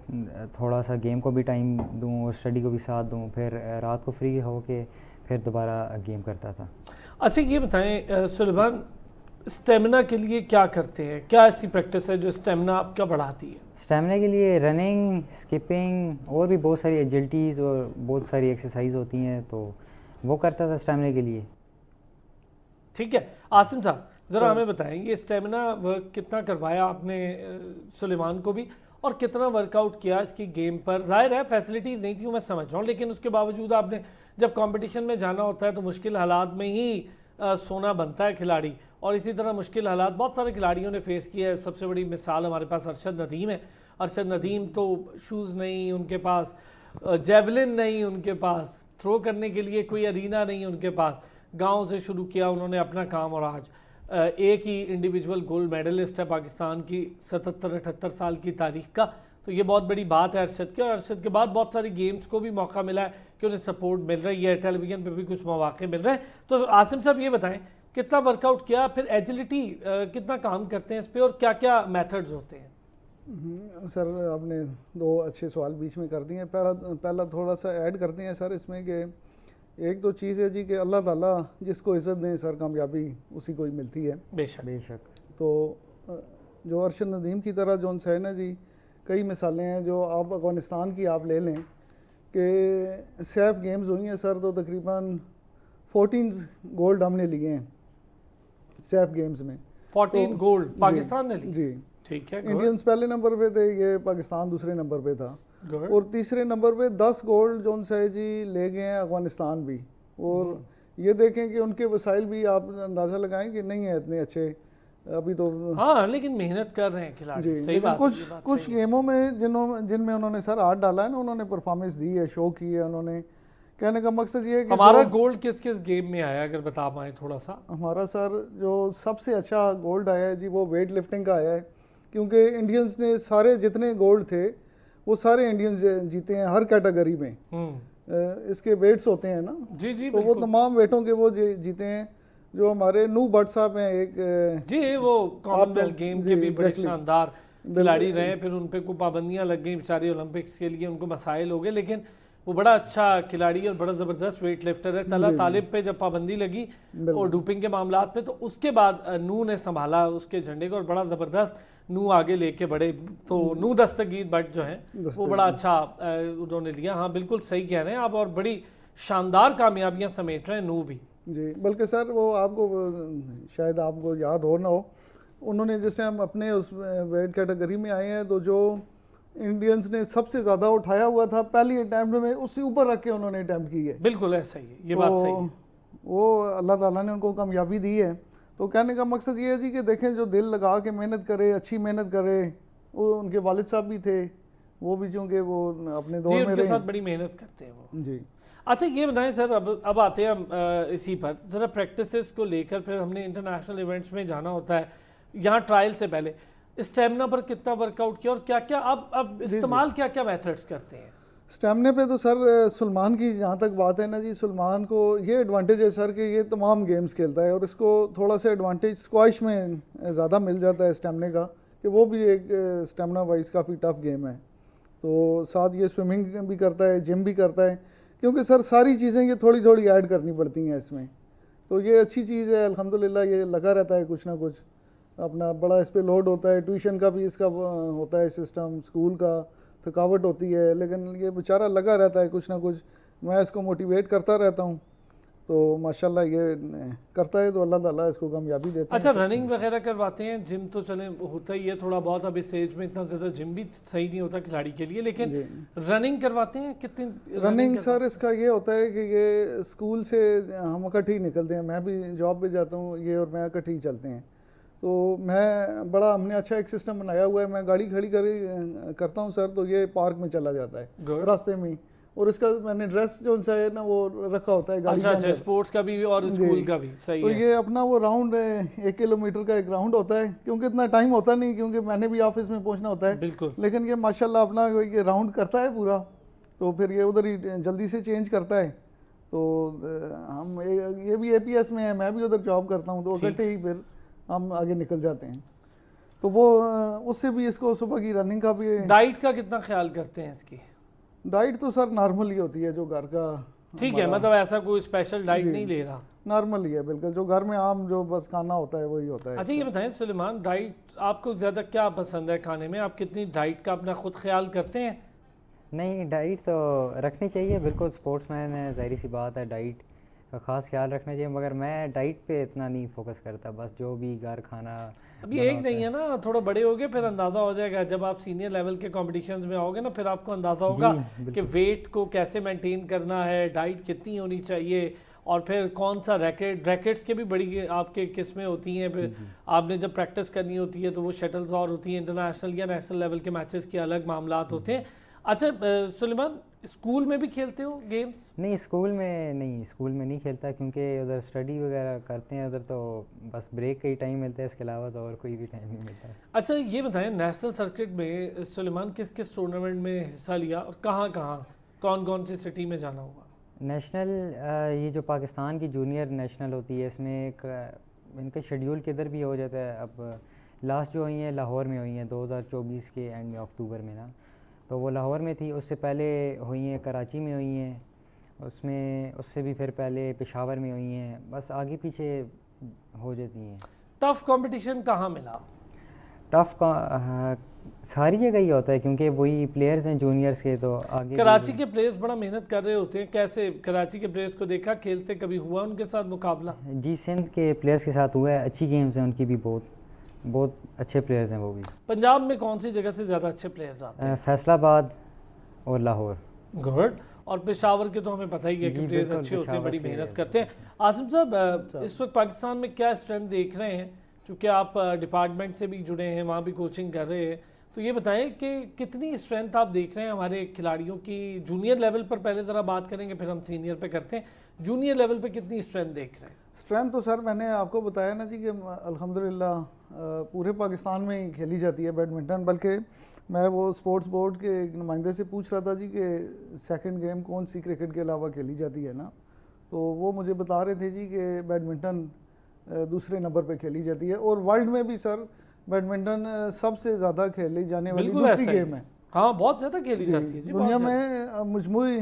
थोड़ा सा गेम को भी टाइम दूँ और स्टडी को भी साथ दूँ, फिर रात को फ्री हो के फिर दोबारा गेम करता था। अच्छा ये बताएं सुलेमान, स्टेमिना के लिए क्या करते हैं, क्या ऐसी प्रैक्टिस है जो स्टेमिना आपका बढ़ाती है? स्टेमिना के लिए रनिंग, स्किपिंग और भी बहुत सारी एजिलिटीज़ और बहुत सारी एक्सरसाइज होती हैं, तो वो करता था स्टेमिना के लिए। ठीक है, आसिम साहब ज़रा हमें बताएं ये स्टेमिना वर्क कितना करवाया आपने सुलेमान को भी, और कितना वर्कआउट किया इसकी गेम पर? जाहिर है फैसिलिटीज़ नहीं थी, मैं समझ रहा हूँ, लेकिन उसके बावजूद आपने जब कंपटीशन में जाना होता है तो मुश्किल हालात में ही सोना बनता है खिलाड़ी, और इसी तरह मुश्किल हालात बहुत सारे खिलाड़ियों ने फेस किया है। सबसे बड़ी मिसाल हमारे पास अरशद नदीम है। अरशद नदीम तो शूज़ नहीं उनके पास, जेवलिन नहीं उनके पास, थ्रो करने के लिए कोई अरीना नहीं उनके पास, गाँव से शुरू किया उन्होंने अपना काम और आज एक ही इंडिविजुअल गोल्ड मेडलिस्ट है पाकिस्तान की 77-78 साल की तारीख का, तो ये बहुत बड़ी बात है अरशद की। और अरशद के बाद बहुत सारी गेम्स को भी मौका मिला है कि उन्हें सपोर्ट मिल रही है, टेलीविज़न पे भी कुछ मौके मिल रहे हैं। तो आसिम साहब ये बताएं कितना वर्कआउट किया, फिर एजिलिटी कितना काम करते हैं इस पर, और क्या क्या मेथड्स होते हैं? सर आपने दो अच्छे सवाल बीच में कर दिए हैं। पहला थोड़ा सा ऐड करते हैं सर इसमें कि एक तो चीज़ है जी कि अल्लाह ताला जिसको इज़्ज़त दें सर कामयाबी उसी को ही मिलती है। बेशक बेशक। तो जो अरशद नदीम की तरह जो हुसैन है जी, कई मिसालें हैं जो आप अफ़गानिस्तान की आप ले लें कि सैफ गेम्स हुई हैं सर, तो तकरीबन 14 गोल्ड हमने लिए हैं सैफ गेम्स में। 14 गोल्ड पाकिस्तान ने ली? जी, ठीक है, इंडियंस पहले नंबर पे थे, ये पाकिस्तान दूसरे नंबर पे था। गुड। और तीसरे नंबर पे 10 गोल्ड जोन साहे जी ले गए हैं अफगानिस्तान भी। और ये देखें कि उनके वसाइल भी आप अंदाज़ा लगाएं कि नहीं है इतने अच्छे अभी तो। हाँ, लेकिन मेहनत कर रहे हैं खिलाड़ी, जी, सही लेकिन बात है, कुछ ये बात कुछ सही है। गेमों में जिनमें उन्होंने सर हाथ डाला है ना, उन्होंने परफॉर्मेंस दी है, शो की है उन्होंने। कहने का मकसद ये है कि हमारा जो गोल्ड किस किस गेम में आया, अगर बता पाए थोड़ा सा। हमारा सर जो सबसे अच्छा गोल्ड आया है जी, वो वेट लिफ्टिंग का आया है। क्योंकि इंडियंस ने सारे जितने गोल्ड थे वो सारे इंडियंस जीते हैं हर कैटेगरी में। इसके वेट्स होते हैं ना, जी जी तो वो बिल्कुल। तमाम वेटों के वो जीते हैं। जो हमारे नू भट्ट साहब हैं एक जी, वो कॉमनवेल्थ गेम के जी, भी बड़े exactly। शानदार खिलाड़ी रहे, फिर उन पे कुछ पाबंदियां लग गई बेचारी, ओलंपिक्स के लिए उनको मसाइल हो गए, लेकिन वो बड़ा अच्छा खिलाड़ी और बड़ा ज़बरदस्त वेट लिफ्टर है। तला तालिब पे जब पाबंदी लगी और डोपिंग के मामलात पे, तो उसके बाद नू ने संभाला उसके झंडे को और बड़ा ज़बरदस्त नू आगे लेके बढ़े। तो नू दस्तगीर भट्ट जो है वो बड़ा अच्छा उन्होंने लिया। हाँ बिल्कुल सही कह रहे हैं आप, और बड़ी शानदार कामयाबियां समेट रहे हैं नू भी। जी, बल्कि सर वो आपको शायद आपको याद हो ना हो, उन्होंने जिस टाइम अपने उस वेट कैटेगरी में आए हैं, तो जो इंडियंस ने सबसे ज़्यादा उठाया हुआ था पहली अटैम्प्ट में, उससे ऊपर रख के उन्होंने अटैम्प्ट की है। बिल्कुल ऐसा ही है, ये बात सही है। वो अल्लाह ताला ने उनको कामयाबी दी है। तो कहने का मकसद ये है जी कि देखें, जो दिल लगा के मेहनत करे, अच्छी मेहनत करे। वो उनके वालिद साहब भी थे, वो भी चूँकि वो अपने दौर जी, में उनके रहे। साथ बड़ी मेहनत करते हैं वो। जी अच्छा ये बताएं सर, अब आते हैं हम इसी पर ज़रा प्रैक्टिसेस को लेकर। फिर हमने इंटरनेशनल इवेंट्स में जाना होता है, यहाँ ट्रायल से पहले स्टेमिना पर कितना वर्कआउट किया और क्या क्या अब इस्तेमाल क्या क्या मेथड्स करते हैं? स्टेमिना पे तो सर सलमान की जहाँ तक बात है ना जी, सलमान को ये एडवांटेज है सर कि ये तमाम गेम्स खेलता है, और इसको थोड़ा सा एडवांटेज स्क्वैश में ज़्यादा मिल जाता है स्टेमिना का, कि वो भी एक स्टेमिना वाइज काफ़ी टफ गेम है। तो साथ ये स्विमिंग भी करता है, जिम भी करता है, क्योंकि सर सारी चीज़ें ये थोड़ी थोड़ी ऐड करनी पड़ती हैं इसमें। तो ये अच्छी चीज़ है अल्हम्दुलिल्लाह, ये लगा रहता है कुछ ना कुछ अपना, बड़ा इस पर लोड होता है। ट्यूशन का भी इसका होता है सिस्टम, स्कूल का थकावट होती है, लेकिन ये बेचारा लगा रहता है कुछ ना कुछ। मैं इसको मोटिवेट करता रहता हूँ, तो माशाल्लाह ये करता है, तो अल्लाह ताला इसको कामयाबी देता है। अच्छा, रनिंग वगैरह करवाते हैं? जिम तो चले होता ही है थोड़ा बहुत, अब इस एज में इतना ज़्यादा जिम भी सही नहीं होता खिलाड़ी के लिए, लेकिन रनिंग करवाते हैं? कितनी रनिंग सर इसका ये होता है कि ये स्कूल से हम इकट्ठे ही निकलते हैं, मैं भी जॉब पे जाता हूँ, ये और मैं इकट्ठे ही चलते हैं। तो मैं बड़ा हमने अच्छा एक सिस्टम बनाया हुआ है, मैं गाड़ी खड़ी करता हूँ सर, तो ये पार्क में चला जाता है रास्ते में ही। और इसका मैंने ड्रेस जो सा है ना वो रखा होता है गाड़ी अच्छा, स्पोर्ट्स का भी और स्कूल का भी, सही तो है। ये अपना वो राउंड 1 किलोमीटर का एक राउंड होता है, क्योंकि इतना टाइम होता नहीं, क्योंकि मैंने भी ऑफिस में पहुंचना होता है। बिल्कुल। लेकिन ये माशाल्लाह अपना ये राउंड करता है पूरा, तो फिर ये उधर ही जल्दी से चेंज करता है। तो हम ये भी APS में है, मैं भी उधर जॉब करता हूँ, तो इकट्ठे ही फिर हम आगे निकल जाते हैं। तो वो उससे भी इसको सुबह की रनिंग का भी। डाइट का कितना ख्याल करते हैं इसकी? डाइट तो सर नॉर्मल ही होती है, जो घर का। ठीक है, मतलब ऐसा कोई स्पेशल डाइट नहीं ले रहा? नॉर्मल ही है बिल्कुल, जो घर में आम जो बस खाना होता है वही होता है। अच्छा ये बताएं सुलेमान, डाइट आपको ज़्यादा क्या पसंद है खाने में? आप कितनी डाइट का अपना खुद ख्याल करते हैं? नहीं, डाइट तो रखनी चाहिए, बिल्कुल स्पोर्ट्समैन है, ज़ाहिर सी बात है, डाइट का ख़ास ख्याल रखना चाहिए, मगर मैं डाइट पे इतना नहीं फोकस करता, बस जो भी घर खाना। अभी एक नहीं है ना, थोड़ा बड़े हो गए फिर अंदाज़ा हो जाएगा, जब आप सीनियर लेवल के कॉम्पिटिशन्स में आओगे ना, फिर आपको अंदाज़ा होगा कि वेट को कैसे मेंटेन करना है, डाइट कितनी होनी चाहिए, और फिर कौन सा रैकेट्स के भी बड़ी आपके किस्में होती हैं। फिर आपने जब प्रैक्टिस करनी होती है तो वो शटल्स और होती हैं, इंटरनेशनल या नेशनल लेवल के मैचेस के अलग मामलात होते हैं। अच्छा सुलेमान, स्कूल में भी खेलते हो गेम्स? नहीं, स्कूल में नहीं खेलता, क्योंकि उधर स्टडी वगैरह करते हैं उधर, तो बस ब्रेक का ही टाइम मिलता है, इसके अलावा तो और कोई भी टाइम नहीं मिलता है। अच्छा ये बताएं, नेशनल सर्किट में सुलेमान किस किस टूर्नामेंट में हिस्सा लिया और कहाँ कहाँ, कौन कौन सी सिटी में जाना हुआ? नेशनल ये जो पाकिस्तान की जूनियर नेशनल होती है, इसमें एक इनका शेड्यूल किधर भी हो जाता है। अब लास्ट जो हुई हैं लाहौर में हुई हैं 2024 के एंड में, अक्टूबर में ना, तो वो लाहौर में थी। उससे पहले हुई हैं कराची में हुई हैं, उससे भी फिर पहले पेशावर में हुई हैं, बस आगे पीछे हो जाती हैं। टफ कंपटीशन कहाँ मिला? टफ का सारी जगह ही होता है, क्योंकि वही प्लेयर्स हैं जूनियर्स के, तो आगे कराची के प्लेयर्स बड़ा मेहनत कर रहे होते हैं। कैसे कराची के प्लेयर्स को देखा खेलते, कभी हुआ उनके साथ मुकाबला? जी, सिंध के प्लेयर्स के साथ हुआ है, अच्छी गेम्स हैं उनकी भी बहुत, बहुत अच्छे प्लेयर्स हैं वो भी। पंजाब में कौन सी जगह से ज़्यादा अच्छे प्लेयर्स आते हैं? फैसलाबाद और लाहौर। गुड। और पेशावर के तो हमें पता ही है कि जी, प्लेयर्स बिल्कुल, अच्छे होते हैं, बड़ी पेशावर से मेहनत करते हैं। आसिम साहब, इस वक्त पाकिस्तान में क्या स्ट्रेंथ देख रहे हैं, क्योंकि आप डिपार्टमेंट से भी जुड़े हैं, वहाँ भी कोचिंग कर रहे हैं, तो ये बताएं कि कितनी स्ट्रेंथ आप देख रहे हैं हमारे खिलाड़ियों की जूनियर लेवल पर? पहले ज़रा बात करेंगे, फिर हम सीनियर पे करते हैं। जूनियर लेवल पे कितनी स्ट्रेंथ देख रहे हैं? स्ट्रेंथ तो सर मैंने आपको बताया ना जी कि अल्हम्दुलिल्लाह पूरे पाकिस्तान में ही खेली जाती है बैडमिंटन। बल्कि मैं वो स्पोर्ट्स बोर्ड के एक नुमाइंदे से पूछ रहा था जी कि सेकंड गेम कौन सी क्रिकेट के अलावा खेली जाती है ना, तो वो मुझे बता रहे थे जी कि बैडमिंटन दूसरे नंबर पे खेली जाती है। और वर्ल्ड में भी सर बैडमिंटन सबसे ज़्यादा खेली जाने वाली बिल्कुल दूसरी ऐसा ही गेम है। हाँ, बहुत ज़्यादा खेली जाती है जी, दुनिया बहुत ज़्यादा। में मजमूई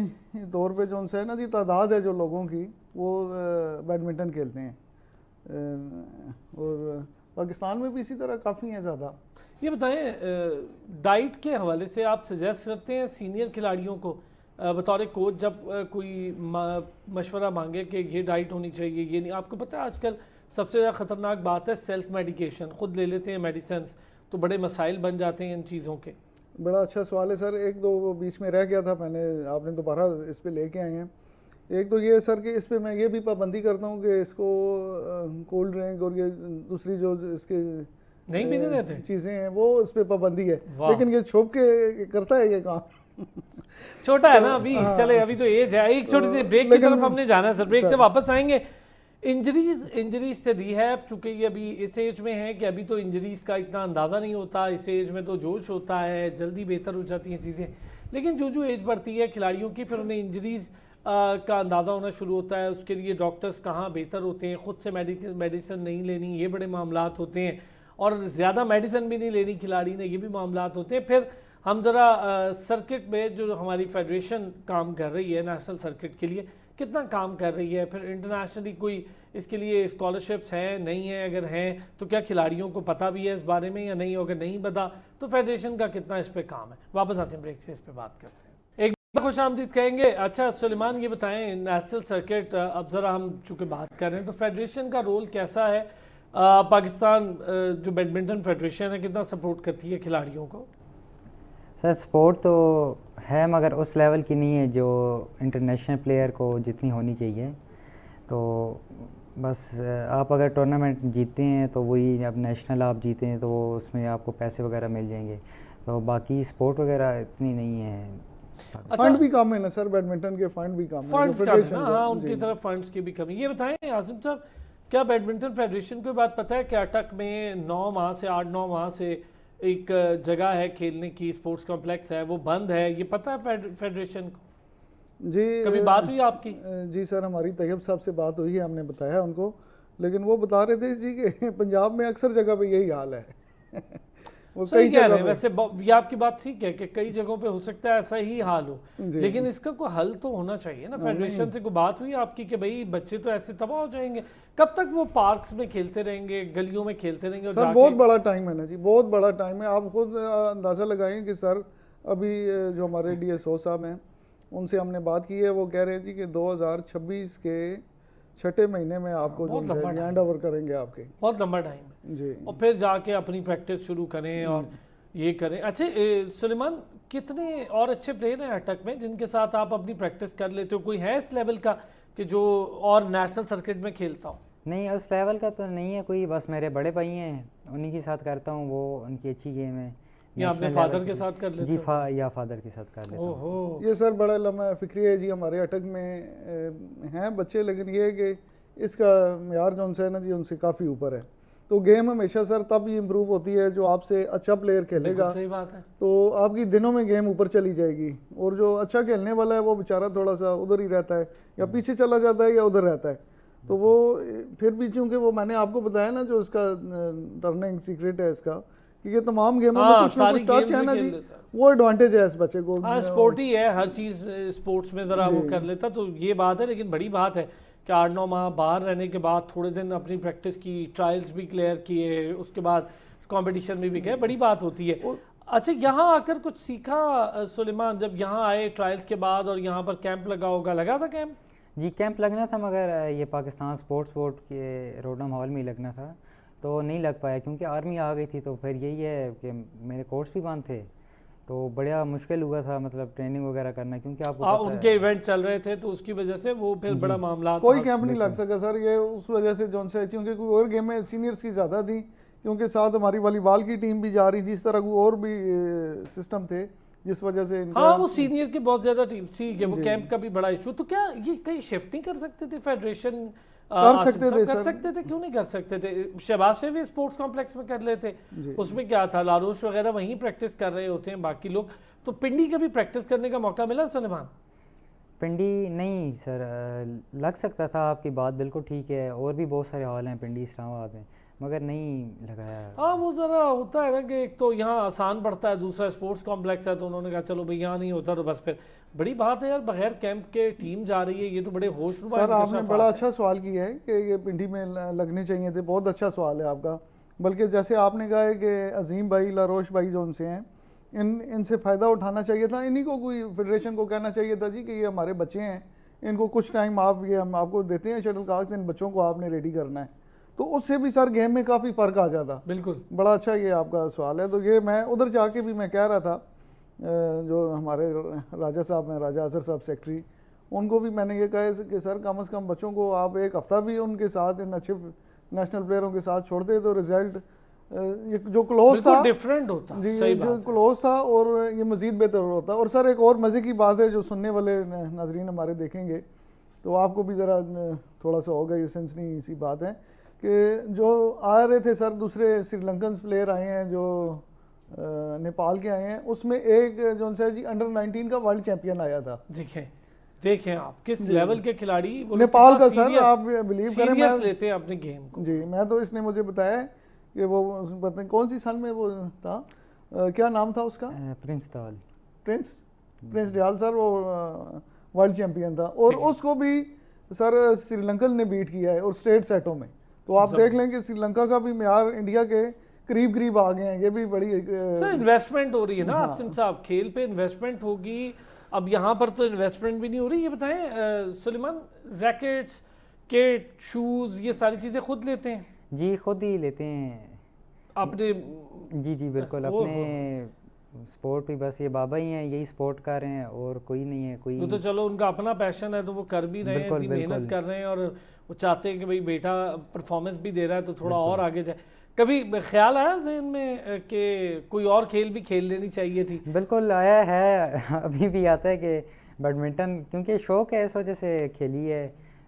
तौर पे जो उनसे है ना जी तादाद है जो लोगों की वो बैडमिंटन खेलते हैं। और पाकिस्तान में भी इसी तरह काफ़ी हैं ज़्यादा। ये बताएं, डाइट के हवाले से आप सजेस्ट करते हैं सीनियर खिलाड़ियों को बतौर कोच, जब कोई मशवरा मांगे कि ये डाइट होनी चाहिए, ये नहीं? आपको पता है आजकल सबसे ज़्यादा ख़तरनाक बात है सेल्फ मेडिकेशन, ख़ुद ले लेते हैं मेडिसिन, तो बड़े मसाइल बन जाते हैं इन चीज़ों के। बड़ा अच्छा सवाल है सर। एक दो बीच में रह गया था, मैंने आपने दोबारा इस पे लेके आए हैं। एक तो ये है सर कि इस पे मैं ये भी पाबंदी करता हूँ कि इसको कोल्ड ड्रिंक और ये दूसरी जो इसके नहीं पीने देते चीज़ें हैं वो इस पे पाबंदी है, वाह। लेकिन ये छुप के करता है ये काम। छोटा है ना अभी, हाँ। चले अभी तो एज है। एक छोटी सी ब्रेक की लेकिन- तरफ हमने जाना है सर, ब्रेक से सर। वापस आएंगे। इंजरीज से रिहैब, चूंकि ये अभी इस एज में है कि अभी तो इंजरीज का इतना अंदाज़ा नहीं होता, इस एज में तो जोश होता है, जल्दी बेहतर हो जाती हैं चीज़ें। लेकिन जो एज बढ़ती है खिलाड़ियों की, फिर उन्हें इंजरीज का अंदाज़ा होना शुरू होता है। उसके लिए डॉक्टर्स कहाँ बेहतर होते हैं, ख़ुद से मेडिसिन नहीं लेनी, ये बड़े मामलात होते हैं। और ज़्यादा मेडिसिन भी नहीं लेनी खिलाड़ी ने, ये भी मामलात होते हैं। फिर हम ज़रा सर्किट में जो हमारी फेडरेशन काम कर रही है नेशनल सर्किट के लिए, कितना काम कर रही है, फिर इंटरनेशनली कोई इसके लिए स्कॉलरशिप्स हैं नहीं है, अगर हैं तो क्या खिलाड़ियों को पता भी है इस बारे में या नहीं, अगर नहीं पता तो फेडरेशन का कितना इस पर काम है? वापस आते हैं ब्रेक से, इस पर बात करते हैं। एक बार खुश आमदीद कहेंगे। अच्छा सुलेमान, ये बताएं नेशनल सर्किट, अब ज़रा हम चूँकि बात कर रहे हैं तो फेडरेशन का रोल कैसा है? पाकिस्तान जो बैडमिंटन फेडरेशन है कितना सपोर्ट करती है खिलाड़ियों को? सर सपोर्ट तो है मगर उस लेवल की नहीं है जो इंटरनेशनल प्लेयर को जितनी होनी चाहिए। तो बस आप अगर टूर्नामेंट जीतते हैं तो वही, अब नेशनल आप जीते हैं तो वो उसमें आपको पैसे वगैरह मिल जाएंगे, तो बाकी सपोर्ट वगैरह इतनी नहीं है। अच्छा, फंड भी कम है ना सर, बैडमिंटन के फंड भी कम है, फंड्स जो कम है फेडरेशन ना, के- हाँ उनकी जी। तरफ फंड्स की भी कमी। ये बताएं आसिम साहब, क्या बैडमिंटन फेडरेशन को बात पता है कि अटक में 9 माह से 8-9 माह से एक जगह है खेलने की, स्पोर्ट्स कॉम्प्लेक्स है, वो बंद है, ये पता है फेडरेशन को? जी कभी बात हुई आपकी? जी सर, हमारी तैयब साहब से बात हुई है, हमने बताया उनको, लेकिन वो बता रहे थे जी कि पंजाब में अक्सर जगह पे यही हाल है। वो सही कह रहे जगह हैं पे- वैसे, ये आपकी बात ठीक है कि कई जगहों पे हो सकता है ऐसा ही हाल हो, जी। लेकिन इसका कोई हल तो होना चाहिए ना। फेडरेशन से कोई बात हुई आपकी कि भाई बच्चे तो ऐसे तबाह हो जाएंगे? कब तक वो पार्क्स में खेलते रहेंगे, गलियों में खेलते रहेंगे? और सर जाके बहुत बड़ा टाइम है ना जी, बहुत बड़ा टाइम है। आप खुद अंदाज़ा लगाएं कि सर अभी जो हमारे DSO साहब हैं उनसे हमने बात की है, वो कह रहे हैं जी कि 2026 के छठे महीने में आपको बहुत जो लंबा हैंड ओवर करेंगे आपके। बहुत लंबा टाइम है, जी और फिर जाके अपनी प्रैक्टिस शुरू करें और ये करें। अच्छा सुलेमान, कितने और अच्छे प्लेयर हैं अटक में जिनके साथ आप अपनी प्रैक्टिस कर लेते हो? कोई है इस लेवल का कि जो और नेशनल सर्किट में खेलता हो? नहीं उस लेवल का तो नहीं है कोई, बस मेरे बड़े भाई हैं उन्हीं के साथ करता हूँ, वो उनकी अच्छी गेम है। या अपने नेशनल फादर लेवल के की- साथ कर लेते जी हो? या फादर के साथ कर लेता हूँ। ओहो, ये सर बड़ा लम्हा फिक्री है जी, हमारे अटक में हैं बच्चे, लेकिन ये है कि इसका म्यार जो उनसे है ना जी उनसे काफ़ी ऊपर है। तो गेम हमेशा सर तब ही इम्प्रूव होती है जो आपसे अच्छा प्लेयर खेलेगा, सही बात है। तो आपकी दिनों में गेम ऊपर चली जाएगी। और जो अच्छा खेलने वाला है वो बेचारा थोड़ा सा उधर ही रहता है, या पीछे चला जाता है या उधर रहता है। तो वो फिर भी चूंकि वो मैंने आपको बताया ना जो इसका टर्निंग सीक्रेट है इसका, कि ये तमाम गेमों में हाँ, कुछ ना सारी कुछ टच गेम्स है ना भी जी, खेल लेता है। वो एडवांटेज है इस बच्चे को। हाँ स्पोर्ट ही है, हर चीज़ स्पोर्ट्स में ज़रा वो जी। कर लेता, तो ये बात है। लेकिन बड़ी बात है कि 8-9 माह बाहर रहने के बाद थोड़े दिन अपनी प्रैक्टिस की, ट्रायल्स भी क्लियर किए, उसके बाद कंपटीशन में भी गए, बड़ी बात होती है। अच्छा, यहाँ आकर कुछ सीखा सुलेमान, जब यहाँ आए ट्रायल्स के बाद और यहाँ पर कैंप लगा होगा, लगा था कैंप? जी कैंप लगना था मगर ये पाकिस्तान स्पोर्ट्स बोर्ड के रोडम हॉल में ही लगना था, तो नहीं लग पाया क्योंकि आर्मी आ गई थी। तो फिर यही है कि मेरे कोर्स भी बंद थे, तो बड़ा मुश्किल हुआ था मतलब ट्रेनिंग वगैरह करना, क्योंकि आपको पता उनके है इवेंट चल रहे थे तो उसकी वजह से वो फिर बड़ा मामला कोई था। कैंप नहीं लग सका सर, ये उस वजह से जौन से क्योंकि कोई और गेम में सीनियर्स की ज़्यादा थी, क्योंकि साथ हमारी वॉलीबॉल की टीम भी जा रही थी, इस तरह कोई और भी सिस्टम थे जिस वजह से इनका हाँ वो सीनियर की बहुत ज्यादा टीम ठीक है, वो कैंप का भी बड़ा इशू। तो क्या ये कहीं शिफ्ट नहीं कर सकते थे फेडरेशन? कर सकते थे कर सर। सकते थे, क्यों नहीं कर सकते थे? शहबाज से भी स्पोर्ट्स कॉम्प्लेक्स में कर लेते, जी। उसमें क्या था, लारोश वगैरह वहीं प्रैक्टिस कर रहे होते हैं बाकी लोग। तो पिंडी का भी प्रैक्टिस करने का मौका मिला सलेमान? पिंडी नहीं सर, लग सकता था, आपकी बात बिल्कुल ठीक है, और भी बहुत सारे हॉल हैं पिंडी इस्लामाबाद में, मगर नहीं लगाया। हाँ वो ज़रा होता है ना कि एक तो यहाँ आसान पड़ता है, दूसरा स्पोर्ट्स कॉम्प्लेक्स है, तो उन्होंने कहा चलो भाई यहाँ नहीं होता तो बस फिर बड़ी बात है यार, बगैर कैंप के टीम जा रही है, ये तो बड़े होशरुबा सर आपने इंकशाफात बड़ा है। अच्छा सवाल किया है कि ये पिंडी में लगने चाहिए थे, बहुत अच्छा सवाल है आपका। बल्कि जैसे आपने कहा है कि अजीम भाई, लारोश भाई जो उनसे हैं, इनसे फ़ायदा उठाना चाहिए था, इन्हीं को कोई फेडरेशन को कहना चाहिए था जी कि ये हमारे बच्चे हैं, इनको कुछ टाइम आप ये हम आपको देते हैं शटल कॉक्स, इन बच्चों को आपने रेडी करना है, तो उससे भी सर गेम में काफ़ी फ़र्क आ जाता। बिल्कुल बड़ा अच्छा ये आपका सवाल है। तो ये मैं उधर जाके भी मैं कह रहा था, जो हमारे राजा साहब हैं, राजा अजहर साहब सेक्रेटरी, उनको भी मैंने ये कहा है कि सर कम से कम बच्चों को आप एक हफ्ता भी उनके साथ इन अच्छे नेशनल प्लेयरों के साथ छोड़ते तो रिजल्ट ये जो क्लोज था डिफरेंट होता। जी, सही जो बात है। क्लोज था और ये मज़ीद बेहतर होता। और सर एक और मज़े की बात है जो सुनने वाले नाजरीन हमारे देखेंगे तो आपको भी ज़रा थोड़ा सा होगा, ये सेंसनी सी बात है कि जो आ रहे थे सर दूसरे श्रीलंकन प्लेयर आए हैं जो नेपाल के आए हैं, उसमें एक जो उनसे जी अंडर-19 का वर्ल्ड चैंपियन आया था। देखें देखें आप किस लेवल के खिलाड़ी, वो लोग नेपाल का कितना सर, आप बिलीव करें सीरियस मैं लेते हैं अपने गेम को। जी, मैं तो इसने मुझे बताया है कि वो पता नहीं कौन सी साल में वो था, क्या नाम था उसका, प्रिंस दाल, प्रिंस डियाल सर, वो वर्ल्ड चैंपियन था और उसको भी सर श्रीलंकन ने बीट किया है और स्टेट सेटों में। तो आप देख लें कि श्रीलंका का भी म्यार इंडिया के करीब करीब आ गए हैं। ये भी बड़ी सर इन्वेस्टमेंट हो रही है ना आसिम साहब, खेल पे इन्वेस्टमेंट होगी, अब यहाँ पर तो इन्वेस्टमेंट भी नहीं हो रही। ये बताएं सुलेमान, रैकेट्स, किट, शूज़, ये सारी चीज़ें खुद लेते हैं? जी खुद ही लेते हैं आपने? जी जी बिल्कुल, अपने स्पोर्ट भी बस ये बाबा ही हैं, यही सपोर्ट कर रहे हैं और कोई नहीं है। कोई तो चलो उनका अपना पैशन है तो वो कर भी रहे हैं, इतनी मेहनत कर रहे हैं और वो चाहते हैं कि भाई बेटा परफॉर्मेंस भी दे रहा है तो थोड़ा और आगे जाए। कभी ख्याल आया जहन में कि कोई और खेल भी खेल लेनी चाहिए थी? बिल्कुल आया है अभी भी आता है कि बैडमिंटन, क्योंकि शौक़ है इस वजह से खेली है।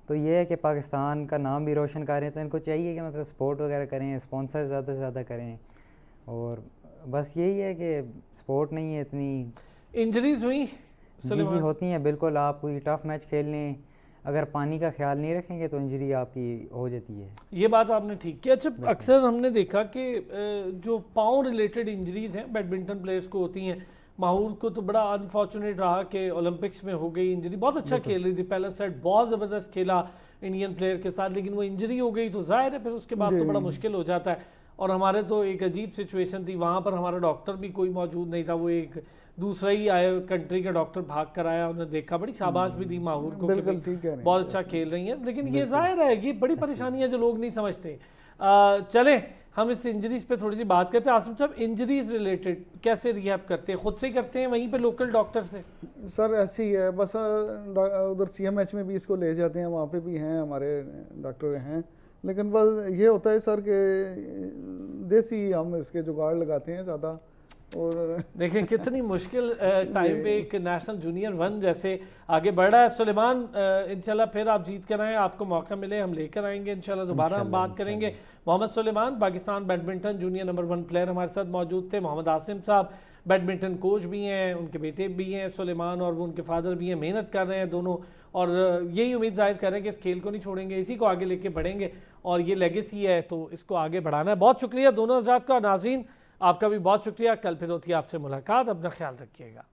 तो ये है कि पाकिस्तान का नाम भी रोशन कर रहे हैं, तो इनको चाहिए कि मतलब स्पोर्ट वगैरह करें, स्पॉन्सर ज़्यादा से ज़्यादा करें, और बस यही है कि स्पोर्ट नहीं है इतनी। इंजरीज हुई जी जी होती हैं बिल्कुल, आप कोई टफ मैच खेल लें, अगर पानी का ख्याल नहीं रखेंगे तो इंजरी आपकी हो जाती है। ये बात आपने ठीक की। अच्छा अक्सर हमने देखा कि जो पाँव रिलेटेड इंजरीज हैं बैडमिंटन प्लेयर्स को होती हैं। माहूर को तो बड़ा अनफॉर्चुनेट रहा कि ओलंपिक्स में हो गई इंजरी, बहुत अच्छा खेल रही थी, पहला सेट बहुत ज़बरदस्त खेला इंडियन प्लेयर के साथ, लेकिन वो इंजरी हो गई तो जाहिर है फिर उसके बाद तो बड़ा मुश्किल हो जाता है। और हमारे तो एक अजीब सिचुएशन थी, वहाँ पर हमारा डॉक्टर भी कोई मौजूद नहीं था, वो एक दूसरा ही आए कंट्री का डॉक्टर भाग कर आया, उन्होंने देखा, बड़ी शाबाश भी दी माहूर को कि भाई बहुत अच्छा खेल रही हैं। लेकिन ये जाहिर है ये बड़ी परेशानी है जो लोग नहीं समझते। चले हम इस इंजरीज पे थोड़ी सी बात करते हैं। आसिम साहब, इंजरीज रिलेटेड कैसे रिहैब करते हैं? खुद से ही करते हैं वहीं पे लोकल डॉक्टर से? सर ऐसे ही है, बस उधर CMH में भी इसको ले जाते हैं, वहाँ पे भी हैं हमारे डॉक्टर हैं, लेकिन बस ये होता है सर कि देसी हम इसके जुगाड़ लगाते हैं ज़्यादा। और देखें कितनी मुश्किल टाइम पे एक नेशनल जूनियर 1 जैसे आगे बढ़ रहा है। सुलेमान, इंशाल्लाह फिर आप जीत कर आएँ, आपको मौका मिले हम लेकर आएंगे इंशाल्लाह, दोबारा हम बात करेंगे। Mohammad Suleman Pakistan badminton junior number 1 player हमारे साथ मौजूद थे। मोहम्मद आसिम साहब बैडमिंटन कोच भी हैं, उनके बेटे भी हैं सुलेमान, और वो उनके फादर भी हैं, मेहनत कर रहे हैं दोनों, और यही उम्मीद जाहिर कर रहे हैं कि इस खेल को नहीं छोड़ेंगे, इसी को आगे लेके बढ़ेंगे, और ये लेगेसी है तो इसको आगे बढ़ाना है। बहुत शुक्रिया दोनों हज़रात का। नाज़रीन आपका भी बहुत शुक्रिया। कल फिर होती है आपसे मुलाकात, अपना ख्याल रखिएगा।